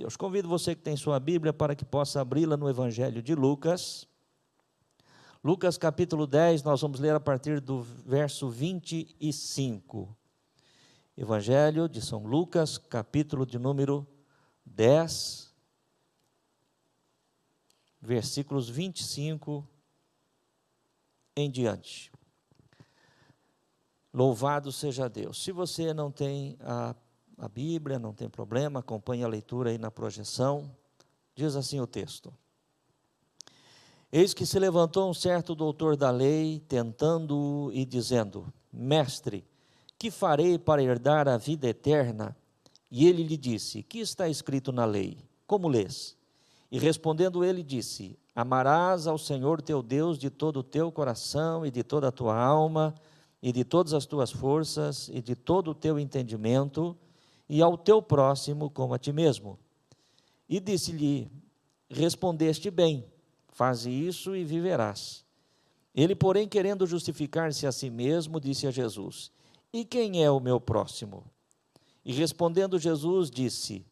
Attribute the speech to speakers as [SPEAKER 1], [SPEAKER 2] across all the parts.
[SPEAKER 1] Deus. Convido você que tem sua Bíblia para que possa abri-la no Evangelho de Lucas. Lucas capítulo 10, nós vamos ler a partir do verso 25. Evangelho de São Lucas, capítulo de número 10, versículos 25 em diante. Louvado seja Deus. Se você não tem a Bíblia, não tem problema, acompanhe a leitura aí na projeção. Diz assim o texto: Eis que se levantou um certo doutor da lei, tentando-o e dizendo: Mestre, que farei para herdar a vida eterna? E ele lhe disse: Que está escrito na lei? Como lês? E respondendo ele disse: Amarás ao Senhor teu Deus de todo o teu coração e de toda a tua alma e de todas as tuas forças e de todo o teu entendimento, e ao teu próximo como a ti mesmo. E disse-lhe: Respondeste bem, faze isso e viverás. Ele, porém, querendo justificar-se a si mesmo, disse a Jesus: E quem é o meu próximo? E respondendo Jesus, disse: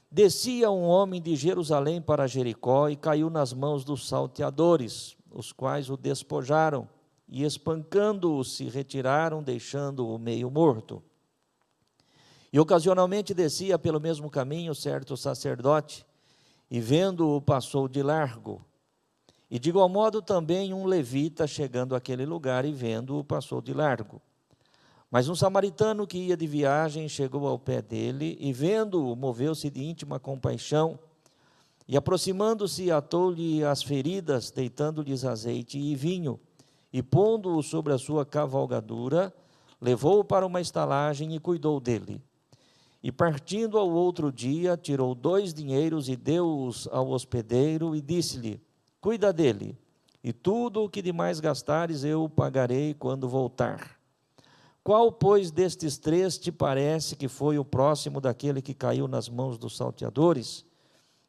[SPEAKER 1] Descia um homem de Jerusalém para Jericó e caiu nas mãos dos salteadores, os quais o despojaram e, espancando-o, se retiraram, deixando-o meio morto. E ocasionalmente descia pelo mesmo caminho certo sacerdote, e vendo-o passou de largo. E de igual modo também um levita, chegando àquele lugar e vendo-o, passou de largo. Mas um samaritano que ia de viagem chegou ao pé dele, e vendo-o, moveu-se de íntima compaixão, e aproximando-se, atou-lhe as feridas, deitando-lhes azeite e vinho, e pondo-o sobre a sua cavalgadura, levou-o para uma estalagem e cuidou dele. E partindo ao outro dia, tirou 2 dinheiros e deu-os ao hospedeiro, e disse-lhe: Cuida dele, e tudo o que demais gastares eu o pagarei quando voltar. Qual, pois, destes 3 te parece que foi o próximo daquele que caiu nas mãos dos salteadores?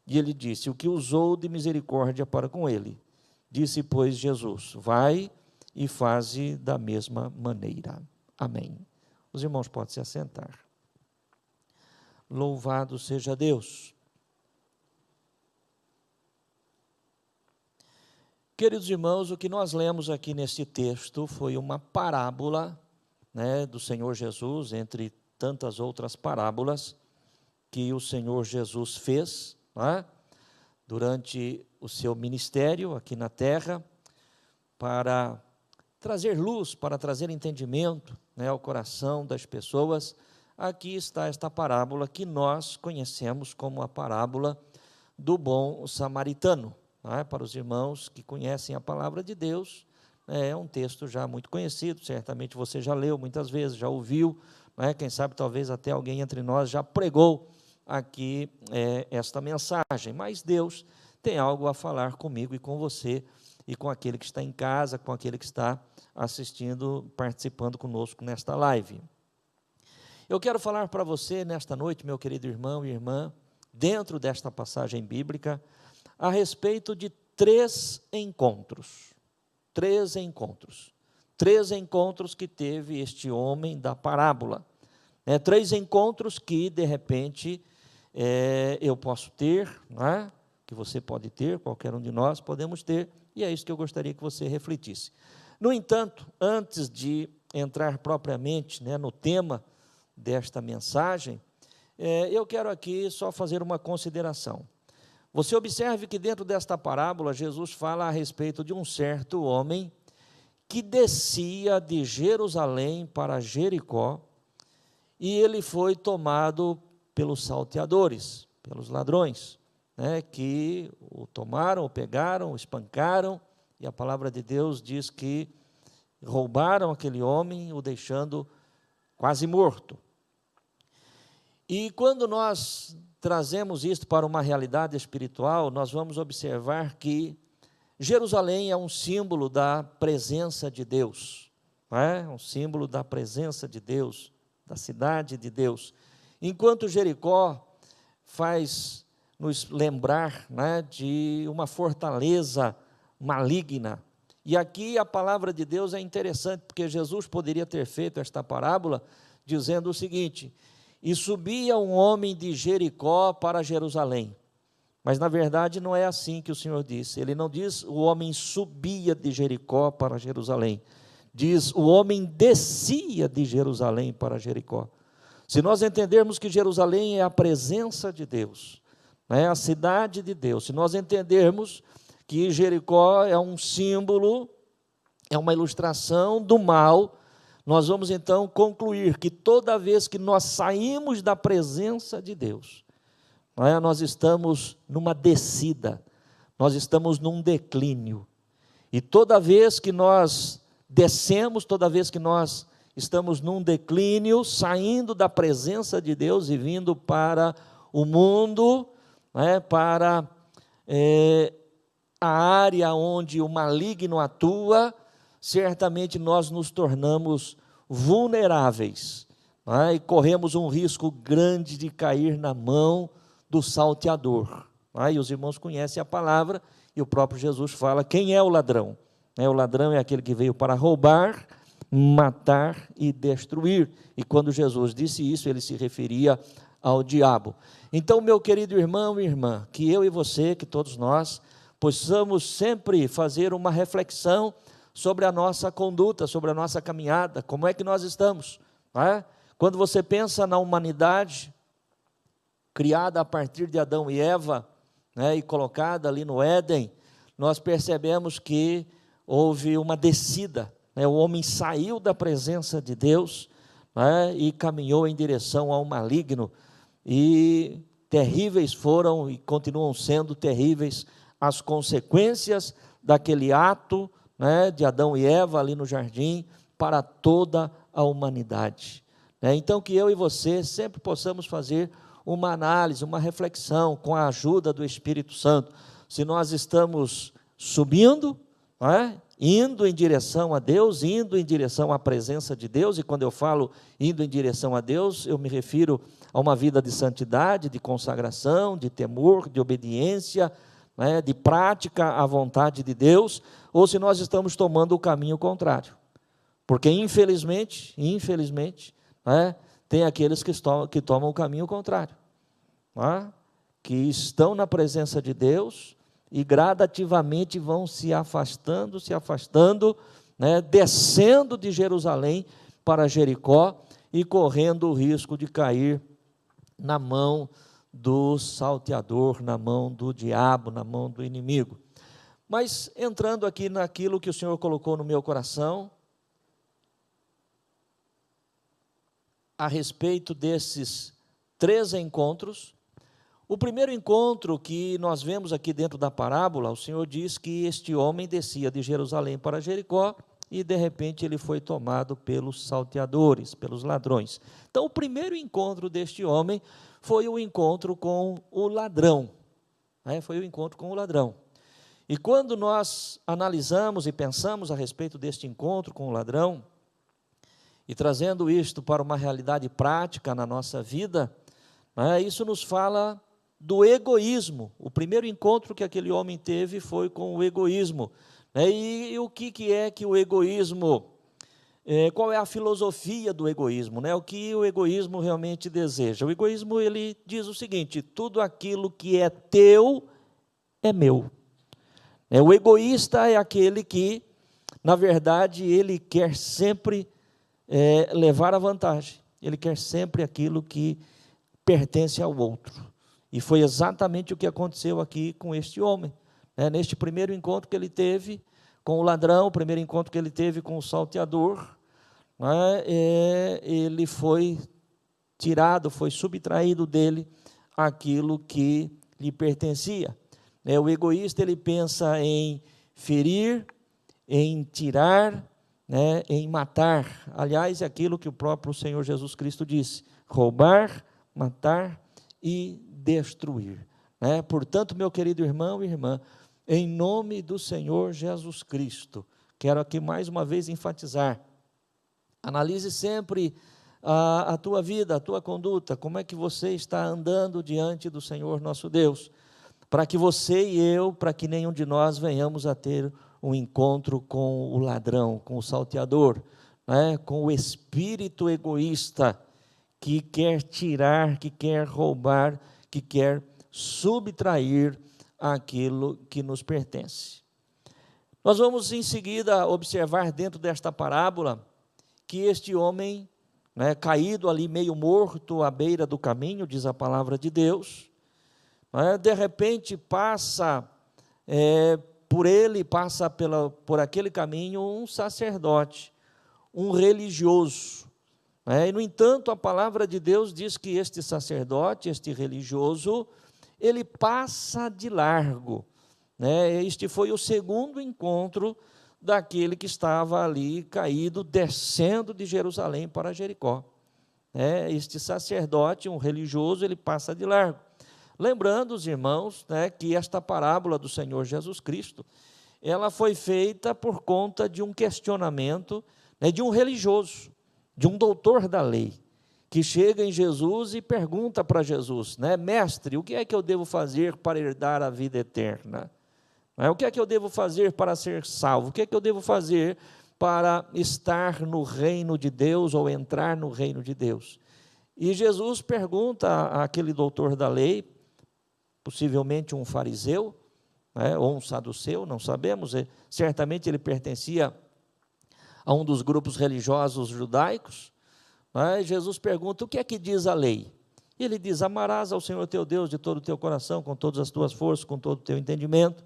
[SPEAKER 1] E ele disse: O que usou de misericórdia para com ele. Disse, pois, Jesus: Vai e faze da mesma maneira. Amém. Os irmãos podem se assentar. Louvado seja Deus. Queridos irmãos, o que nós lemos aqui neste texto foi uma parábola, do Senhor Jesus, entre tantas outras parábolas que o Senhor Jesus fez, durante o seu ministério aqui na terra, para trazer luz, para trazer entendimento, ao coração das pessoas. Aqui está esta parábola que nós conhecemos como a parábola do bom samaritano. Para os irmãos que conhecem a palavra de Deus, é um texto já muito conhecido, certamente você já leu muitas vezes, já ouviu, quem sabe talvez até alguém entre nós já pregou aqui esta mensagem, mas Deus tem algo a falar comigo e com você, e com aquele que está em casa, com aquele que está assistindo, participando conosco nesta live. Eu quero falar para você nesta noite, meu querido irmão e irmã, dentro desta passagem bíblica, a respeito de 3 encontros. 3 encontros. 3 encontros que teve este homem da parábola. 3 encontros que, de repente, eu posso ter, que você pode ter, qualquer um de nós podemos ter, e é isso que eu gostaria que você refletisse. No entanto, antes de entrar propriamente no tema desta mensagem, eu quero aqui só fazer uma consideração. Você observe que dentro desta parábola, Jesus fala a respeito de um certo homem que descia de Jerusalém para Jericó, e ele foi tomado pelos salteadores, pelos ladrões, que o tomaram, o pegaram, o espancaram, e a palavra de Deus diz que roubaram aquele homem, o deixando quase morto. E quando nós trazemos isto para uma realidade espiritual, nós vamos observar que Jerusalém é um símbolo da presença de Deus, um símbolo da presença de Deus, da cidade de Deus, enquanto Jericó faz nos lembrar de uma fortaleza maligna. E aqui a palavra de Deus é interessante, porque Jesus poderia ter feito esta parábola dizendo o seguinte: e subia um homem de Jericó para Jerusalém. Mas, na verdade, não é assim que o Senhor disse. Ele não diz o homem subia de Jericó para Jerusalém. Diz o homem descia de Jerusalém para Jericó. Se nós entendermos que Jerusalém é a presença de Deus, é a cidade de Deus, se nós entendermos que Jericó é um símbolo, é uma ilustração do mal, nós vamos então concluir que toda vez que nós saímos da presença de Deus, nós estamos numa descida, nós estamos num declínio. E toda vez que nós descemos, toda vez que nós estamos num declínio, saindo da presença de Deus e vindo para o mundo, para a área onde o maligno atua, certamente nós nos tornamos vulneráveis, e corremos um risco grande de cair na mão do salteador. E os irmãos conhecem a palavra, e o próprio Jesus fala: quem é o ladrão? O ladrão é aquele que veio para roubar, matar e destruir. E quando Jesus disse isso, ele se referia ao diabo. Então, meu querido irmão e irmã, que eu e você, que todos nós, possamos sempre fazer uma reflexão sobre a nossa conduta, sobre a nossa caminhada, como é que nós estamos. Quando você pensa na humanidade, criada a partir de Adão e Eva, e colocada ali no Éden, nós percebemos que houve uma descida, o homem saiu da presença de Deus, e caminhou em direção ao maligno, e terríveis foram e continuam sendo terríveis as consequências daquele ato, de Adão e Eva ali no jardim, para toda a humanidade. Então, que eu e você sempre possamos fazer uma análise, uma reflexão, com a ajuda do Espírito Santo, se nós estamos subindo, indo em direção a Deus, indo em direção à presença de Deus. E quando eu falo indo em direção a Deus, eu me refiro a uma vida de santidade, de consagração, de temor, de obediência, de prática à vontade de Deus, ou se nós estamos tomando o caminho contrário, porque infelizmente, tem aqueles que tomam o caminho contrário, que estão na presença de Deus e gradativamente vão se afastando, descendo de Jerusalém para Jericó e correndo o risco de cair na mão do salteador, na mão do diabo, na mão do inimigo. Mas entrando aqui naquilo que o Senhor colocou no meu coração, a respeito desses 3 encontros. O primeiro encontro que nós vemos aqui dentro da parábola, o Senhor diz que este homem descia de Jerusalém para Jericó e de repente ele foi tomado pelos salteadores, pelos ladrões. Então o primeiro encontro deste homem foi o encontro com o ladrão, E quando nós analisamos e pensamos a respeito deste encontro com o ladrão, e trazendo isto para uma realidade prática na nossa vida, isso nos fala do egoísmo. O primeiro encontro que aquele homem teve foi com o egoísmo. E o que é que o egoísmo, qual é a filosofia do egoísmo? O que o egoísmo realmente deseja? O egoísmo, ele diz o seguinte: tudo aquilo que é teu é meu. O egoísta é aquele que, na verdade, ele quer sempre levar a vantagem, ele quer sempre aquilo que pertence ao outro, e foi exatamente o que aconteceu aqui com este homem, neste primeiro encontro que ele teve com o ladrão, o primeiro encontro que ele teve com o salteador, ele foi tirado, foi subtraído dele aquilo que lhe pertencia. O egoísta, ele pensa em ferir, em tirar, em matar. Aliás, é aquilo que o próprio Senhor Jesus Cristo disse: roubar, matar e destruir. Portanto, meu querido irmão e irmã, em nome do Senhor Jesus Cristo, quero aqui mais uma vez enfatizar: analise sempre a tua vida, a tua conduta, como é que você está andando diante do Senhor nosso Deus, para que você e eu, para que nenhum de nós venhamos a ter um encontro com o ladrão, com o salteador, com o espírito egoísta, que quer tirar, que quer roubar, que quer subtrair aquilo que nos pertence. Nós vamos em seguida observar dentro desta parábola que este homem, caído ali meio morto à beira do caminho, diz a palavra de Deus, de repente passa por aquele caminho um sacerdote, um religioso. E, no entanto, a palavra de Deus diz que este sacerdote, este religioso, ele passa de largo. Este foi o segundo encontro daquele que estava ali caído, descendo de Jerusalém para Jericó. Este sacerdote, um religioso, ele passa de largo. Lembrando, os irmãos, que esta parábola do Senhor Jesus Cristo, ela foi feita por conta de um questionamento, de um religioso, de um doutor da lei, que chega em Jesus e pergunta para Jesus, mestre, o que é que eu devo fazer para herdar a vida eterna? O que é que eu devo fazer para ser salvo? O que é que eu devo fazer para estar no reino de Deus ou entrar no reino de Deus? E Jesus pergunta àquele doutor da lei, possivelmente um fariseu, ou um saduceu, não sabemos, certamente ele pertencia a um dos grupos religiosos judaicos. Jesus pergunta, o que é que diz a lei? E ele diz, amarás ao Senhor teu Deus de todo o teu coração, com todas as tuas forças, com todo o teu entendimento,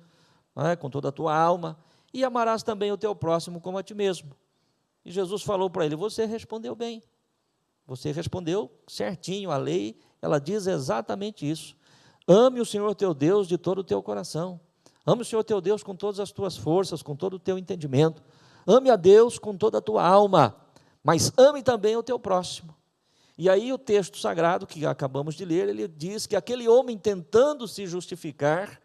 [SPEAKER 1] com toda a tua alma, e amarás também o teu próximo como a ti mesmo. E Jesus falou para ele, você respondeu bem, você respondeu certinho, a lei, ela diz exatamente isso. Ame o Senhor teu Deus de todo o teu coração, ame o Senhor teu Deus com todas as tuas forças, com todo o teu entendimento, ame a Deus com toda a tua alma, mas ame também o teu próximo. E aí o texto sagrado que acabamos de ler, ele diz que aquele homem tentando se justificar,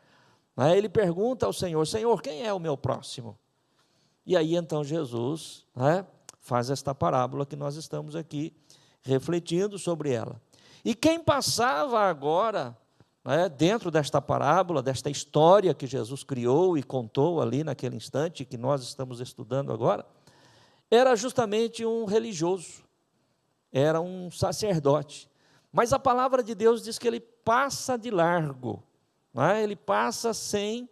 [SPEAKER 1] ele pergunta ao Senhor, Senhor, quem é o meu próximo? E aí então Jesus faz esta parábola que nós estamos aqui refletindo sobre ela. E quem passava agora, dentro desta parábola, desta história que Jesus criou e contou ali naquele instante, que nós estamos estudando agora, era justamente um religioso, era um sacerdote. Mas a palavra de Deus diz que ele passa de largo, ele passa sem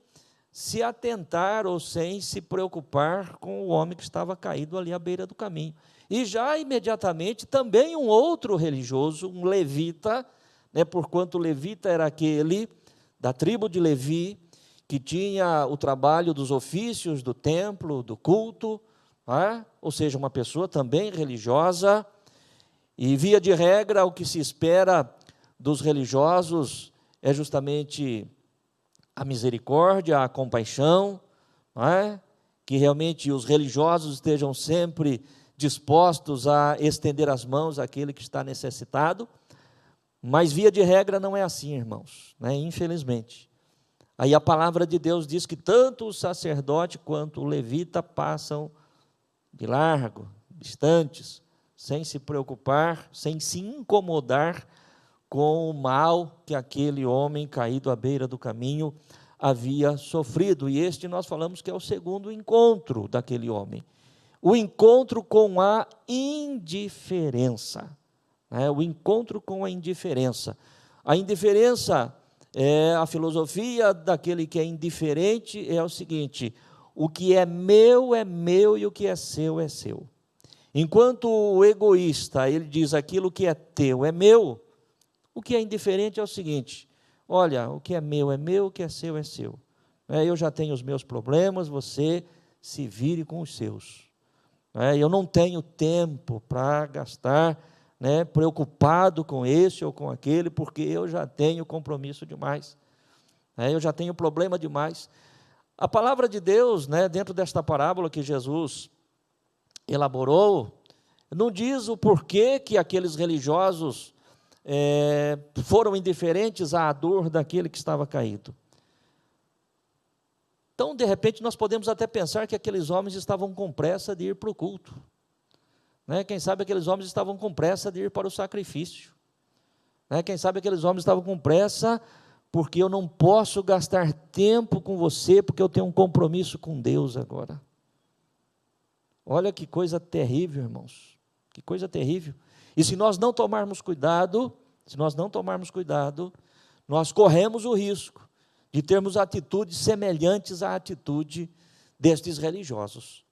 [SPEAKER 1] se atentar ou sem se preocupar com o homem que estava caído ali à beira do caminho. E já imediatamente também um outro religioso, um levita, porquanto o levita era aquele da tribo de Levi, que tinha o trabalho dos ofícios do templo, do culto, ou seja, uma pessoa também religiosa, e via de regra o que se espera dos religiosos é justamente a misericórdia, a compaixão, que realmente os religiosos estejam sempre dispostos a estender as mãos àquele que está necessitado, mas via de regra não é assim, irmãos, infelizmente. Aí a palavra de Deus diz que tanto o sacerdote quanto o levita passam de largo, distantes, sem se preocupar, sem se incomodar com o mal que aquele homem caído à beira do caminho havia sofrido. E este nós falamos que é o segundo encontro daquele homem. O encontro com a indiferença. O encontro com a indiferença. A indiferença, a filosofia daquele que é indiferente é o seguinte: o que é meu e o que é seu é seu. Enquanto o egoísta, ele diz aquilo que é teu é meu, o que é indiferente é o seguinte: olha, o que é meu, o que é seu é seu. Eu já tenho os meus problemas, você se vire com os seus. Eu não tenho tempo para gastar, preocupado com esse ou com aquele, porque eu já tenho compromisso demais. Eu já tenho problema demais. A palavra de Deus, dentro desta parábola que Jesus elaborou, não diz o porquê que aqueles religiosos foram indiferentes à dor daquele que estava caído. Então, de repente, nós podemos até pensar que aqueles homens estavam com pressa de ir para o culto. Quem sabe aqueles homens estavam com pressa de ir para o sacrifício. Quem sabe aqueles homens estavam com pressa porque eu não posso gastar tempo com você, porque eu tenho um compromisso com Deus agora. Olha que coisa terrível, irmãos, que coisa terrível. E se nós não tomarmos cuidado, nós corremos o risco de termos atitudes semelhantes à atitude destes religiosos.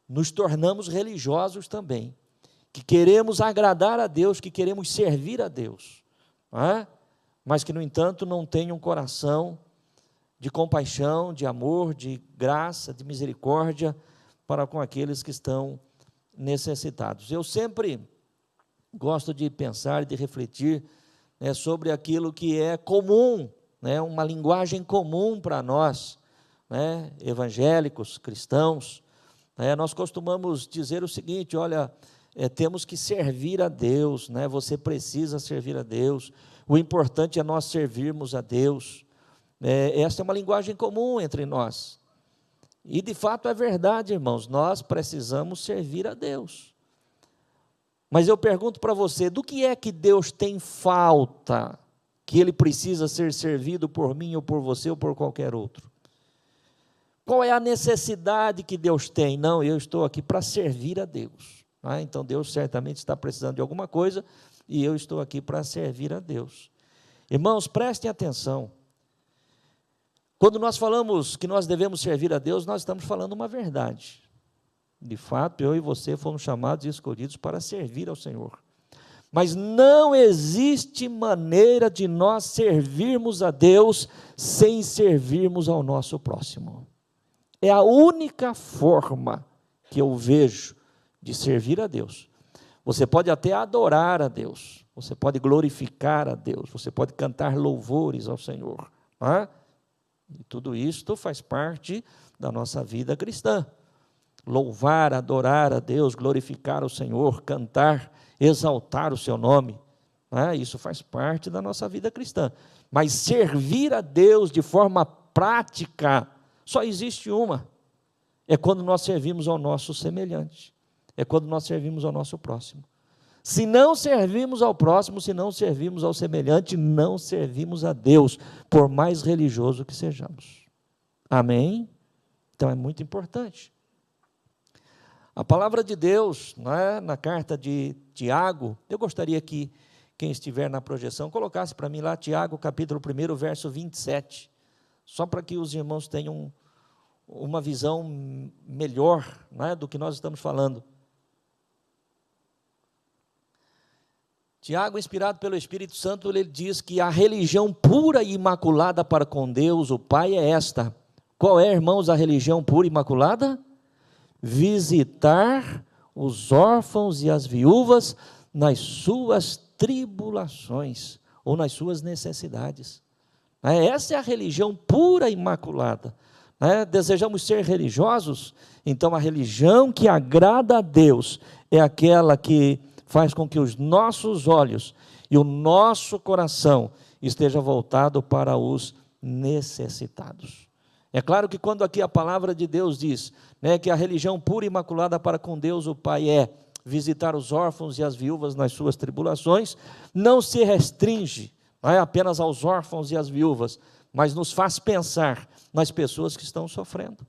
[SPEAKER 1] Nos tornamos religiosos também, que queremos agradar a Deus, que queremos servir a Deus, não é? Mas que, no entanto, não tem um coração de compaixão, de amor, de graça, de misericórdia para com aqueles que estão necessitados. Eu sempre gosto de pensar e de refletir, né, sobre aquilo que é comum, né, uma linguagem comum para nós, né, evangélicos, cristãos, né, nós costumamos dizer o seguinte: olha, temos que servir a Deus, né, você precisa servir a Deus, o importante é nós servirmos a Deus. Essa é uma linguagem comum entre nós, e de fato é verdade, irmãos, nós precisamos servir a Deus. Mas eu pergunto para você, do que é que Deus tem falta, que Ele precisa ser servido por mim, ou por você, ou por qualquer outro? Qual é a necessidade que Deus tem? Não, eu estou aqui para servir a Deus. Então Deus certamente está precisando de alguma coisa, e eu estou aqui para servir a Deus. Irmãos, prestem atenção. Quando nós falamos que nós devemos servir a Deus, nós estamos falando uma verdade. De fato, eu e você fomos chamados e escolhidos para servir ao Senhor. Mas não existe maneira de nós servirmos a Deus sem servirmos ao nosso próximo. É a única forma que eu vejo de servir a Deus. Você pode até adorar a Deus, você pode glorificar a Deus, você pode cantar louvores ao Senhor, não é? E tudo isto faz parte da nossa vida cristã. Louvar, adorar a Deus, glorificar o Senhor, cantar, exaltar o seu nome, isso faz parte da nossa vida cristã. Mas servir a Deus de forma prática, só existe uma: é quando nós servimos ao nosso semelhante, é quando nós servimos ao nosso próximo. Se não servimos ao próximo, se não servimos ao semelhante, não servimos a Deus, por mais religioso que sejamos. Amém? Então é muito importante. A palavra de Deus, na carta de Tiago, eu gostaria que quem estiver na projeção colocasse para mim lá Tiago, capítulo 1, verso 27, só para que os irmãos tenham uma visão melhor, do que nós estamos falando. Tiago, inspirado pelo Espírito Santo, ele diz que a religião pura e imaculada para com Deus, o Pai, é esta. Qual é, irmãos, a religião pura e imaculada? Visitar os órfãos e as viúvas nas suas tribulações, ou nas suas necessidades. Essa é a religião pura e imaculada. Desejamos ser religiosos? Então a religião que agrada a Deus é aquela que faz com que os nossos olhos e o nosso coração esteja voltado para os necessitados. É claro que quando aqui a palavra de Deus diz, que a religião pura e imaculada para com Deus o Pai é visitar os órfãos e as viúvas nas suas tribulações, não se restringe apenas aos órfãos e às viúvas, mas nos faz pensar nas pessoas que estão sofrendo,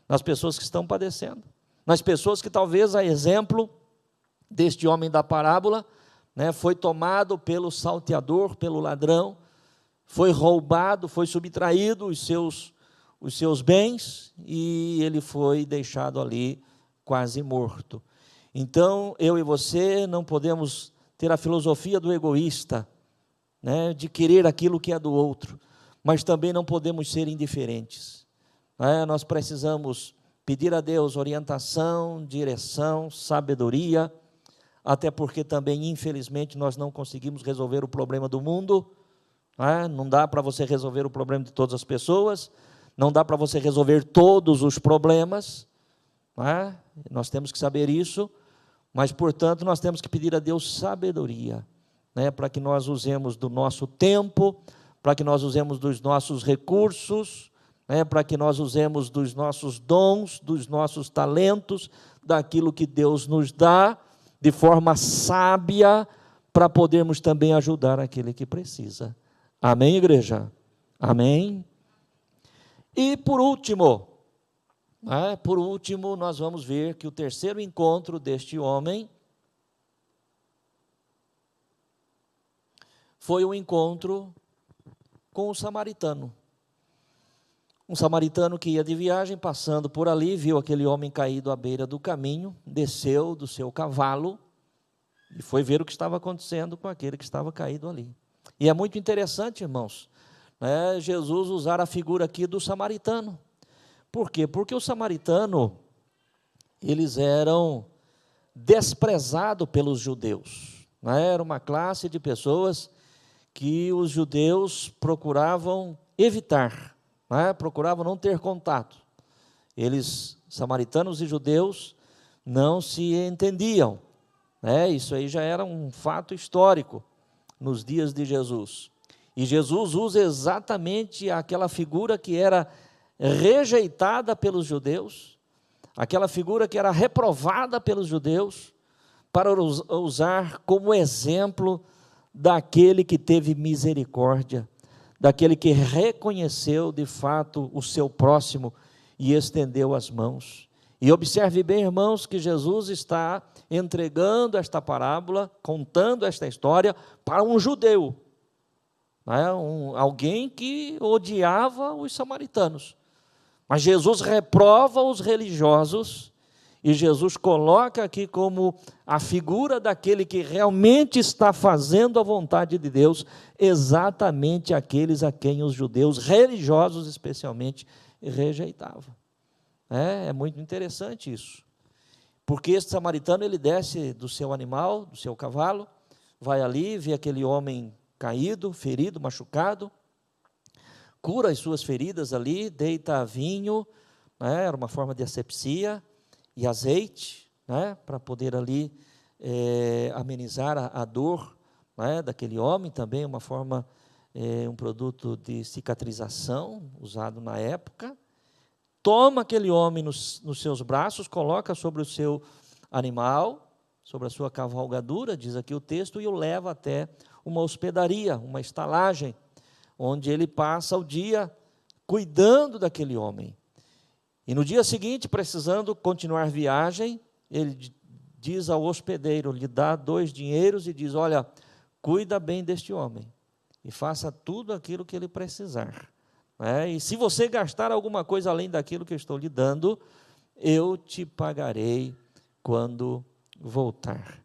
[SPEAKER 1] nas pessoas que estão padecendo, nas pessoas que talvez, a exemplo deste homem da parábola, foi tomado pelo salteador, pelo ladrão, foi roubado, foi subtraído os seus bens, e ele foi deixado ali quase morto. Então, eu e você não podemos ter a filosofia do egoísta, de querer aquilo que é do outro, mas também não podemos ser indiferentes. Nós precisamos pedir a Deus orientação, direção, sabedoria, até porque também, infelizmente, nós não conseguimos resolver o problema do mundo, não dá para você resolver o problema de todas as pessoas, não dá para você resolver todos os problemas, nós temos que saber isso, mas, portanto, nós temos que pedir a Deus sabedoria, para que nós usemos do nosso tempo, para que nós usemos dos nossos recursos, para que nós usemos dos nossos dons, dos nossos talentos, daquilo que Deus nos dá, de forma sábia, para podermos também ajudar aquele que precisa. Amém, igreja? Amém? E por último, nós vamos ver que o terceiro encontro deste homem foi um encontro com o samaritano. Um samaritano que ia de viagem, passando por ali, viu aquele homem caído à beira do caminho, desceu do seu cavalo e foi ver o que estava acontecendo com aquele que estava caído ali. E é muito interessante, irmãos, né, Jesus usar a figura aqui do samaritano. Por quê? Porque o samaritano, eles eram desprezados pelos judeus, né? Era uma classe de pessoas que os judeus procuravam evitar, né? Procuravam não ter contato. Eles, samaritanos e judeus, não se entendiam, né? Isso aí já era um fato histórico nos dias de Jesus. E Jesus usa exatamente aquela figura que era rejeitada pelos judeus, aquela figura que era reprovada pelos judeus, para usar como exemplo daquele que teve misericórdia, daquele que reconheceu de fato o seu próximo e estendeu as mãos. E observe bem, irmãos, que Jesus está entregando esta parábola, contando esta história para um judeu, né? Alguém que odiava os samaritanos. Mas Jesus reprova os religiosos e Jesus coloca aqui como a figura daquele que realmente está fazendo a vontade de Deus, exatamente aqueles a quem os judeus religiosos especialmente rejeitavam. É muito interessante isso, porque este samaritano, ele desce do seu animal, do seu cavalo, vai ali, vê aquele homem caído, ferido, machucado, cura as suas feridas ali, deita vinho, né, era uma forma de asepsia, e azeite, né, para poder ali amenizar a dor, né, daquele homem, também uma forma, um produto de cicatrização, usado na época. Toma aquele homem nos seus braços, coloca sobre o seu animal, sobre a sua cavalgadura, diz aqui o texto, e o leva até uma hospedaria, uma estalagem, onde ele passa o dia cuidando daquele homem. E no dia seguinte, precisando continuar viagem, ele diz ao hospedeiro, lhe dá 2 dinheiros e diz: olha, cuida bem deste homem e faça tudo aquilo que ele precisar. E se você gastar alguma coisa além daquilo que eu estou lhe dando, eu te pagarei quando voltar.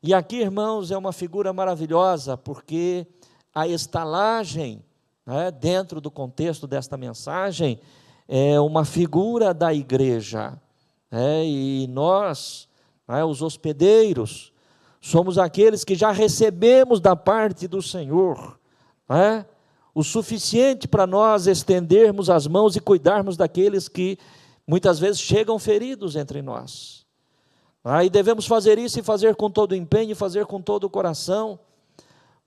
[SPEAKER 1] E aqui, irmãos, é uma figura maravilhosa, porque a estalagem, dentro do contexto desta mensagem, é uma figura da igreja, e nós, os hospedeiros, somos aqueles que já recebemos da parte do Senhor, o suficiente para nós estendermos as mãos e cuidarmos daqueles que muitas vezes chegam feridos entre nós. E devemos fazer isso e fazer com todo o empenho, e fazer com todo o coração,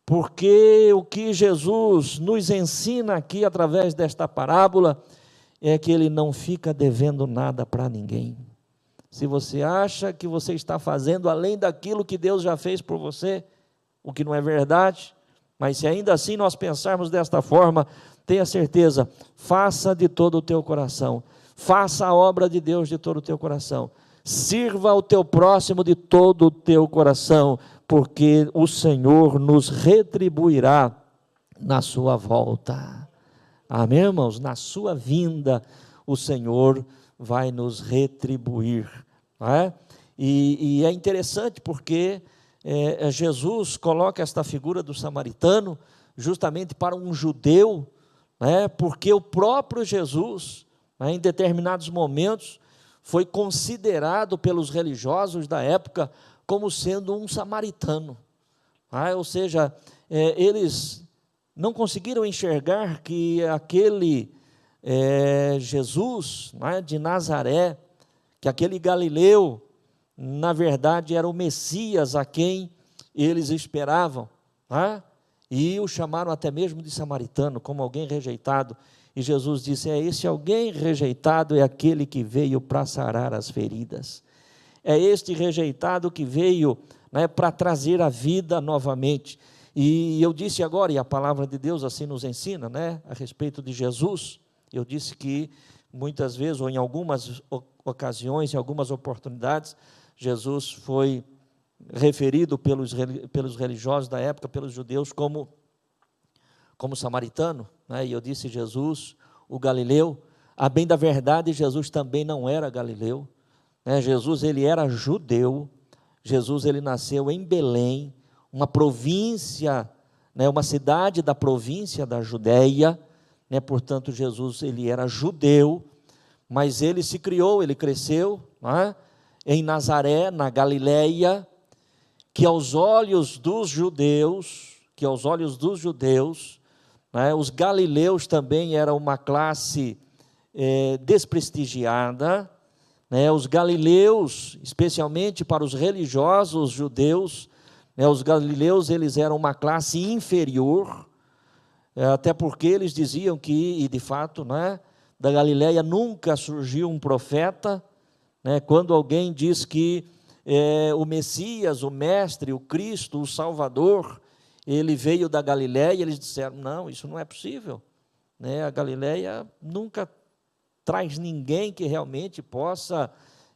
[SPEAKER 1] porque o que Jesus nos ensina aqui através desta parábola é que ele não fica devendo nada para ninguém. Se você acha que você está fazendo além daquilo que Deus já fez por você, o que não é verdade, mas se ainda assim nós pensarmos desta forma, tenha certeza, faça de todo o teu coração, faça a obra de Deus de todo o teu coração, sirva ao teu próximo de todo o teu coração, porque o Senhor nos retribuirá na sua volta. Amém, irmãos? Na sua vinda, o Senhor vai nos retribuir. E é interessante porque Jesus coloca esta figura do samaritano justamente para um judeu, porque o próprio Jesus, em determinados momentos, foi considerado pelos religiosos da época como sendo um samaritano. Ou seja, eles não conseguiram enxergar que aquele Jesus, de Nazaré, que aquele Galileu, na verdade era o Messias a quem eles esperavam, e o chamaram até mesmo de samaritano, como alguém rejeitado. E Jesus disse: esse alguém rejeitado é aquele que veio para sarar as feridas, é este rejeitado que veio para trazer a vida novamente. E eu disse agora, e a palavra de Deus assim nos ensina, a respeito de Jesus, eu disse que muitas vezes, ou em algumas ocasiões, em algumas oportunidades, Jesus foi referido pelos religiosos da época, pelos judeus, como como samaritano, né? E eu disse Jesus, o galileu. A bem da verdade, Jesus também não era galileu, né? Jesus, ele era judeu. Jesus, ele nasceu em Belém, uma província, né? Uma cidade da província da Judéia, né? Portanto, Jesus, ele era judeu, mas ele se criou, ele cresceu, né? Em Nazaré, na Galileia, que aos olhos dos judeus, né, os galileus também eram uma classe desprestigiada, né, os galileus, especialmente para os religiosos judeus, né, os galileus eles eram uma classe inferior, até porque eles diziam que, e de fato, né, da Galileia nunca surgiu um profeta, né, quando alguém diz que o Messias, o Mestre, o Cristo, o Salvador, ele veio da Galileia, eles disseram, não, isso não é possível, né? A Galileia nunca traz ninguém que realmente possa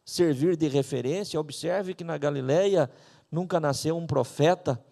[SPEAKER 1] servir de referência. Observe que na Galileia nunca nasceu um profeta.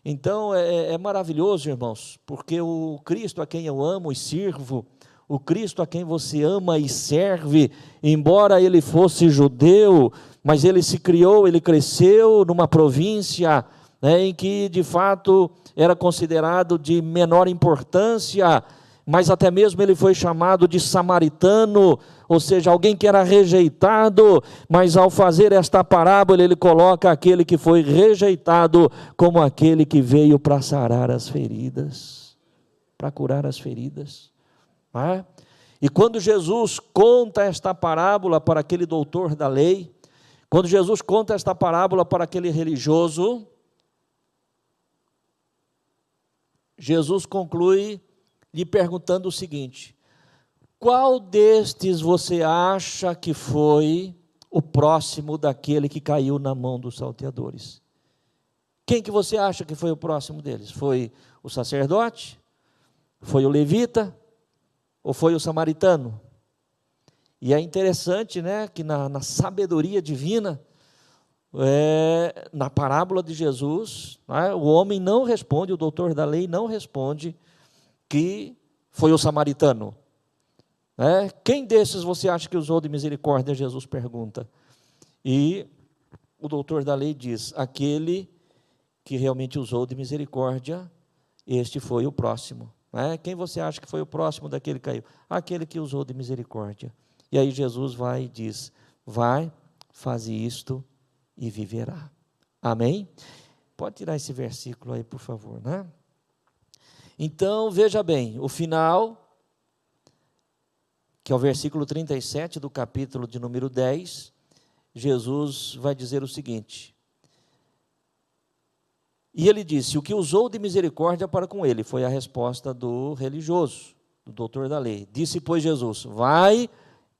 [SPEAKER 1] Então é maravilhoso, irmãos, porque o Cristo a quem eu amo e sirvo, o Cristo a quem você ama e serve, embora ele fosse judeu, mas ele se criou, ele cresceu numa província, né, em que de fato era considerado de menor importância, mas até mesmo ele foi chamado de samaritano, ou seja, alguém que era rejeitado, mas ao fazer esta parábola ele coloca aquele que foi rejeitado como aquele que veio para sarar as feridas, para curar as feridas. E quando Jesus conta esta parábola para aquele doutor da lei, quando Jesus conta esta parábola para aquele religioso, Jesus conclui lhe perguntando o seguinte: qual destes você acha que foi o próximo daquele que caiu na mão dos salteadores? Quem que você acha que foi o próximo deles? Foi o sacerdote? Foi o levita? Ou foi o samaritano? E é interessante, né, que na sabedoria divina, na parábola de Jesus, né, o homem não responde, o doutor da lei não responde que foi o samaritano. Quem desses você acha que usou de misericórdia? Jesus pergunta. E o doutor da lei diz: aquele que realmente usou de misericórdia, este foi o próximo. Quem você acha que foi o próximo daquele que caiu? Aquele que usou de misericórdia. E aí Jesus vai e diz: vai, faze isto e viverá. Amém? Pode tirar esse versículo aí, por favor, né? Então, veja bem, o final, que é o versículo 37 do capítulo de número 10, Jesus vai dizer o seguinte: e ele disse, o que usou de misericórdia para com ele, foi a resposta do religioso, do doutor da lei. Disse, pois, Jesus, vai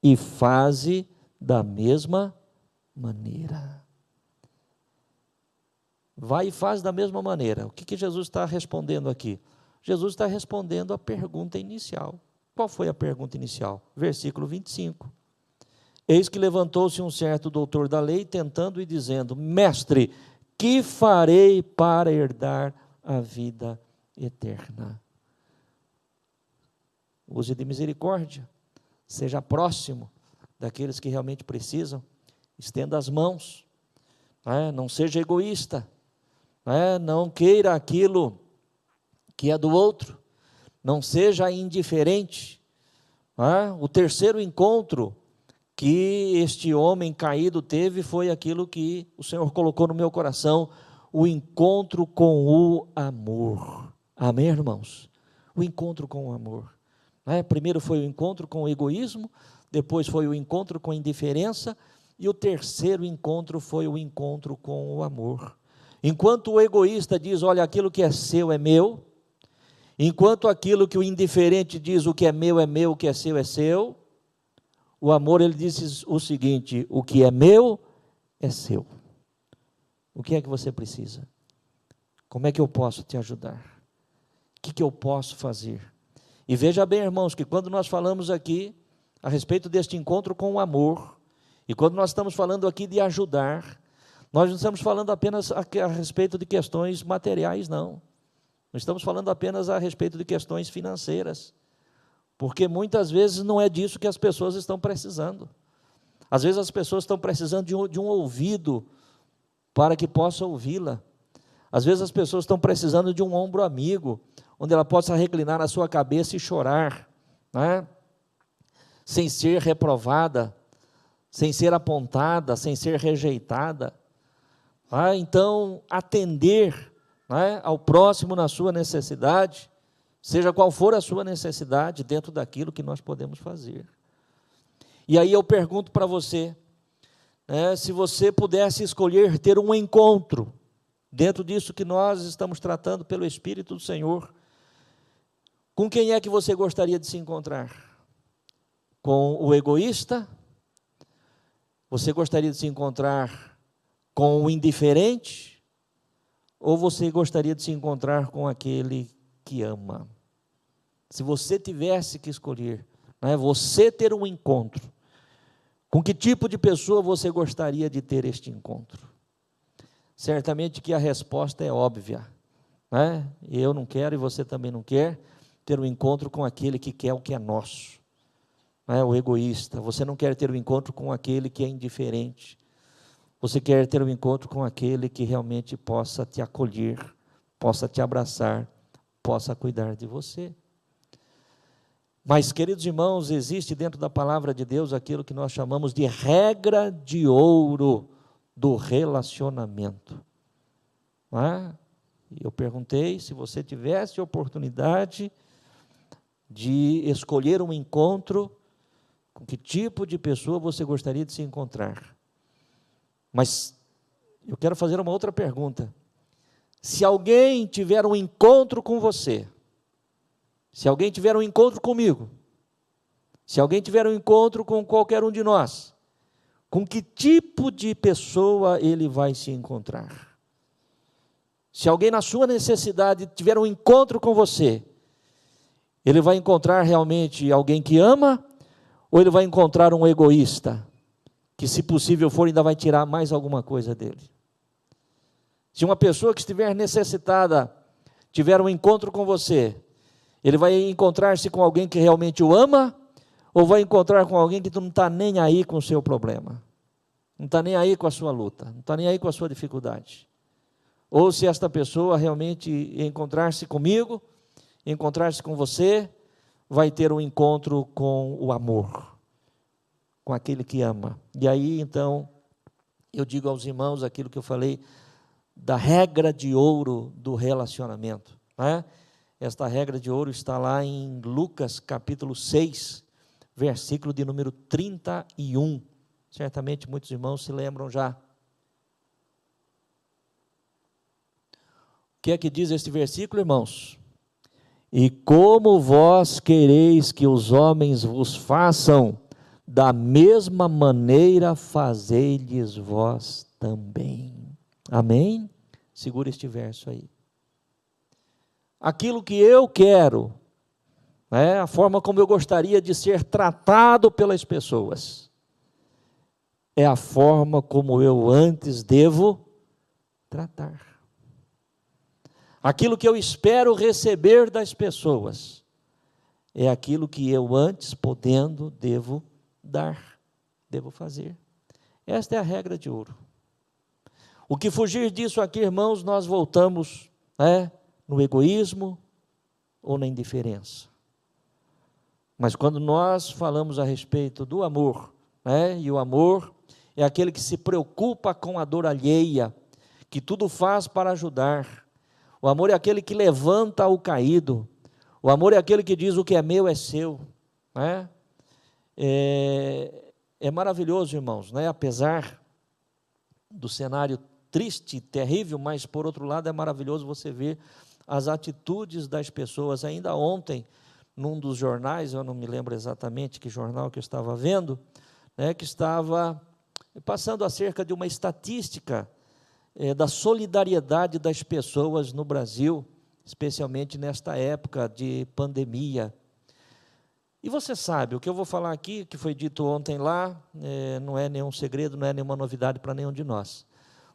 [SPEAKER 1] e faze da mesma maneira. Vai e faz da mesma maneira. O que Jesus está respondendo aqui? Jesus está respondendo a pergunta inicial. Qual foi a pergunta inicial? Versículo 25. Eis que levantou-se um certo doutor da lei, tentando e dizendo, mestre, que farei para herdar a vida eterna? Use de misericórdia, seja próximo daqueles que realmente precisam, estenda as mãos, não seja egoísta, não queira aquilo que é do outro, não seja indiferente. O terceiro encontro que este homem caído teve foi aquilo que o Senhor colocou no meu coração, o encontro com o amor. Amém, irmãos? O encontro com o amor. Primeiro foi o encontro com o egoísmo, depois foi o encontro com a indiferença, e o terceiro encontro foi o encontro com o amor. Enquanto o egoísta diz, olha, aquilo que é seu é meu, enquanto aquilo que o indiferente diz, o que é meu, o que é seu, o amor, ele diz o seguinte, o que é meu, é seu. O que é que você precisa? Como é que eu posso te ajudar? O que eu posso fazer? E veja bem, irmãos, que quando nós falamos aqui a respeito deste encontro com o amor, e quando nós estamos falando aqui de ajudar, nós não estamos falando apenas a respeito de questões materiais, não. Não estamos falando apenas a respeito de questões financeiras, porque muitas vezes não é disso que as pessoas estão precisando. Às vezes as pessoas estão precisando de um ouvido para que possa ouvi-la. Às vezes as pessoas estão precisando de um ombro amigo, onde ela possa reclinar a sua cabeça e chorar, né? Sem ser reprovada, sem ser apontada, sem ser rejeitada. Então, atender, né, ao próximo na sua necessidade, seja qual for a sua necessidade, dentro daquilo que nós podemos fazer. E aí eu pergunto para você, né, se você pudesse escolher ter um encontro, dentro disso que nós estamos tratando pelo Espírito do Senhor, com quem é que você gostaria de se encontrar? Com o egoísta? Você gostaria de se encontrar com o indiferente? Ou você gostaria de se encontrar com aquele que ama? Se você tivesse que escolher, né, você ter um encontro, com que tipo de pessoa você gostaria de ter este encontro? Certamente que a resposta é óbvia, né? Eu não quero e você também não quer ter um encontro com aquele que quer o que é nosso, né? O egoísta. Você não quer ter um encontro com aquele que é indiferente. Você quer ter um encontro com aquele que realmente possa te acolher, possa te abraçar, possa cuidar de você. Mas, queridos irmãos, existe dentro da palavra de Deus aquilo que nós chamamos de regra de ouro do relacionamento. Não é? Eu perguntei se você tivesse oportunidade de escolher um encontro, com que tipo de pessoa você gostaria de se encontrar. Mas eu quero fazer uma outra pergunta. Se alguém tiver um encontro com você, se alguém tiver um encontro comigo, se alguém tiver um encontro com qualquer um de nós, com que tipo de pessoa ele vai se encontrar? Se alguém na sua necessidade tiver um encontro com você, ele vai encontrar realmente alguém que ama, ou ele vai encontrar um egoísta, que se possível for ainda vai tirar mais alguma coisa dele? Se uma pessoa que estiver necessitada tiver um encontro com você, ele vai encontrar-se com alguém que realmente o ama, ou vai encontrar com alguém que não está nem aí com o seu problema, não está nem aí com a sua luta, não está nem aí com a sua dificuldade? Ou se esta pessoa realmente encontrar-se comigo, encontrar-se com você, vai ter um encontro com o amor, com aquele que ama. E aí, então, eu digo aos irmãos aquilo que eu falei, da regra de ouro do relacionamento, né? Esta regra de ouro está lá em Lucas capítulo 6, versículo de número 31. Certamente muitos irmãos se lembram já. O que é que diz este versículo, irmãos? E como vós quereis que os homens vos façam, da mesma maneira fazei-lhes vós também. Amém? Segura este verso aí. Aquilo que eu quero, né, a forma como eu gostaria de ser tratado pelas pessoas, é a forma como eu antes devo tratar. Aquilo que eu espero receber das pessoas, é aquilo que eu antes, podendo, devo dar, devo fazer. Esta é a regra de ouro. O que fugir disso aqui, irmãos, nós voltamos, no egoísmo ou na indiferença. Mas quando nós falamos a respeito do amor, e o amor é aquele que se preocupa com a dor alheia, que tudo faz para ajudar. O amor é aquele que levanta o caído. O amor é aquele que diz: o que é meu é seu. É maravilhoso, irmãos, apesar do cenário triste, terrível, mas por outro lado é maravilhoso você ver as atitudes das pessoas. Ainda ontem, num dos jornais, eu não me lembro exatamente que jornal que eu estava vendo, que estava passando acerca de uma estatística da solidariedade das pessoas no Brasil, especialmente nesta época de pandemia. E você sabe, o que eu vou falar aqui, que foi dito ontem lá, não é nenhum segredo, não é nenhuma novidade para nenhum de nós.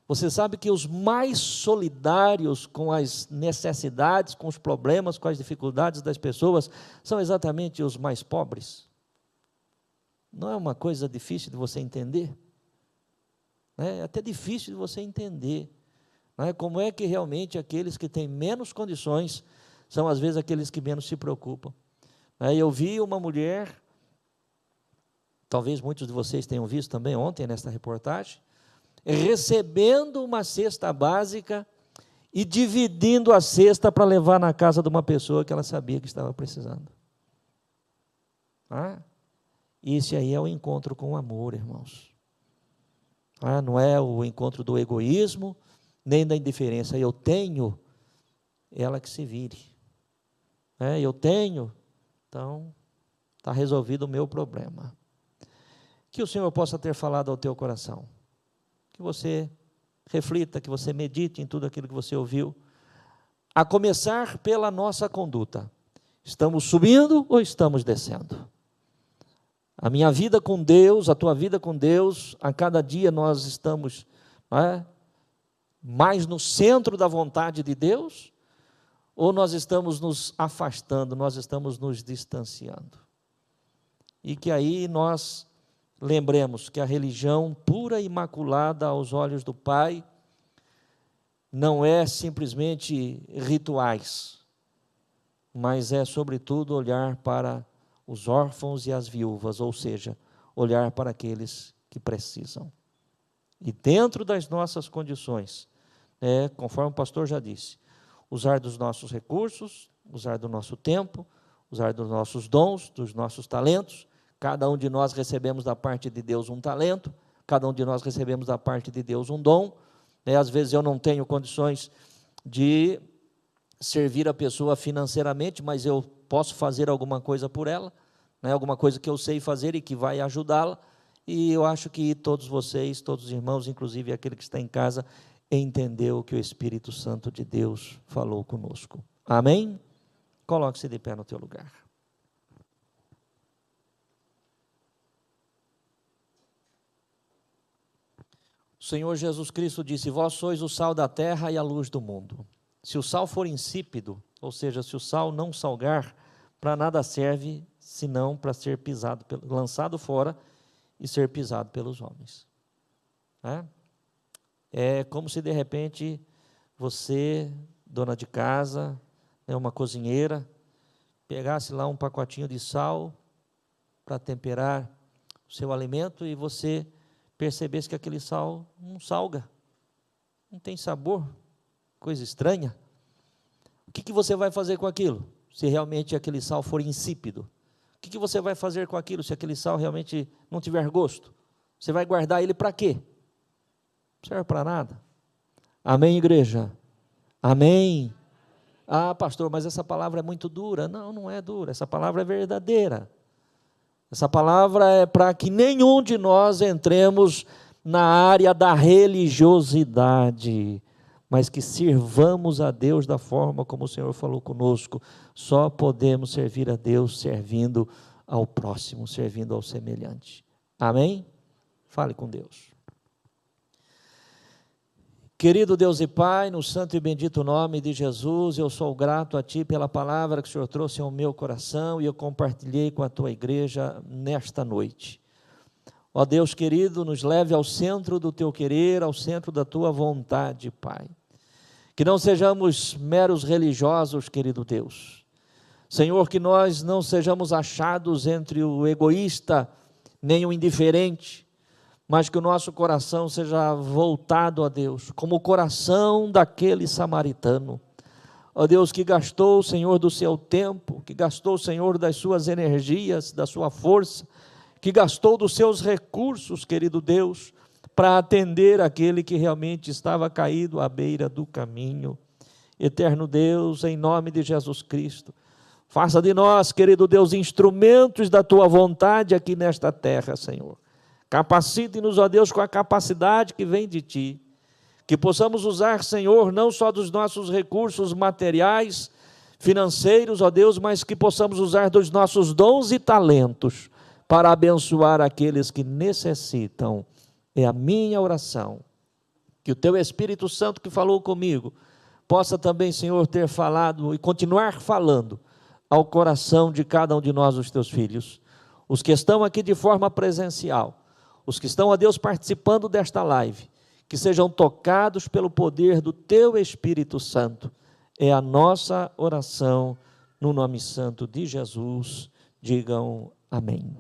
[SPEAKER 1] Você sabe que os mais solidários com as necessidades, com os problemas, com as dificuldades das pessoas, são exatamente os mais pobres? Não é uma coisa difícil de você entender? É até difícil de você entender. Como é que realmente aqueles que têm menos condições são, às vezes, aqueles que menos se preocupam. Eu vi uma mulher, talvez muitos de vocês tenham visto também ontem nesta reportagem, recebendo uma cesta básica e dividindo a cesta para levar na casa de uma pessoa que ela sabia que estava precisando. Esse aí é o encontro com o amor, irmãos. Não é o encontro do egoísmo, nem da indiferença. Eu tenho, ela que se vire. Eu tenho, então está resolvido o meu problema. Que o Senhor possa ter falado ao teu coração. Que você reflita, que você medite em tudo aquilo que você ouviu, a começar pela nossa conduta. Estamos subindo ou estamos descendo? A minha vida com Deus, a tua vida com Deus, a cada dia nós estamos mais no centro da vontade de Deus, ou nós estamos nos afastando, nós estamos nos distanciando? E que aí nós lembremos que a religião pura e imaculada aos olhos do Pai não é simplesmente rituais, mas é, sobretudo, olhar para os órfãos e as viúvas, ou seja, olhar para aqueles que precisam. E dentro das nossas condições, conforme o pastor já disse, usar dos nossos recursos, usar do nosso tempo, usar dos nossos dons, dos nossos talentos. Cada um de nós recebemos da parte de Deus um talento, cada um de nós recebemos da parte de Deus um dom. Às vezes eu não tenho condições de servir a pessoa financeiramente, mas eu posso fazer alguma coisa por ela, alguma coisa que eu sei fazer e que vai ajudá-la. E eu acho que todos vocês, todos os irmãos, inclusive aquele que está em casa, entendeu o que o Espírito Santo de Deus falou conosco. Amém? Coloque-se de pé no teu lugar. O Senhor Jesus Cristo disse: vós sois o sal da terra e a luz do mundo. Se o sal for insípido, ou seja, se o sal não salgar, para nada serve, senão para ser pisado, lançado fora e ser pisado pelos homens. É como se de repente você, dona de casa, uma cozinheira, pegasse lá um pacotinho de sal para temperar o seu alimento e você percebesse que aquele sal não salga, não tem sabor, coisa estranha. O que você vai fazer com aquilo, se realmente aquele sal for insípido? O que você vai fazer com aquilo, se aquele sal realmente não tiver gosto? Você vai guardar ele para quê? Não serve para nada. Amém, igreja? Amém? Pastor, mas essa palavra é muito dura. Não, não é dura, essa palavra é verdadeira. Essa palavra é para que nenhum de nós entremos na área da religiosidade, mas que sirvamos a Deus da forma como o Senhor falou conosco. Só podemos servir a Deus servindo ao próximo, servindo ao semelhante. Amém? Fale com Deus. Querido Deus e Pai, no santo e bendito nome de Jesus, eu sou grato a Ti pela palavra que o Senhor trouxe ao meu coração e eu compartilhei com a Tua igreja nesta noite. Ó Deus querido, nos leve ao centro do Teu querer, ao centro da Tua vontade, Pai. Que não sejamos meros religiosos, querido Deus. Senhor, que nós não sejamos achados entre o egoísta nem o indiferente, mas que o nosso coração seja voltado a Deus, como o coração daquele samaritano. Ó Deus, que gastou, Senhor, do seu tempo, que gastou, Senhor, das suas energias, da sua força, que gastou dos seus recursos, querido Deus, para atender aquele que realmente estava caído à beira do caminho. Eterno Deus, em nome de Jesus Cristo, faça de nós, querido Deus, instrumentos da Tua vontade aqui nesta terra, Senhor. Capacite-nos, ó Deus, com a capacidade que vem de Ti, que possamos usar, Senhor, não só dos nossos recursos materiais, financeiros, ó Deus, mas que possamos usar dos nossos dons e talentos para abençoar aqueles que necessitam. É a minha oração, Que o teu Espírito Santo que falou comigo possa também, Senhor, ter falado e continuar falando ao coração de cada um de nós, os teus filhos. Os que estão aqui de forma presencial, os que estão, ó Deus, participando desta live, que sejam tocados pelo poder do teu Espírito Santo. É a nossa oração no nome santo de Jesus. Digam amém.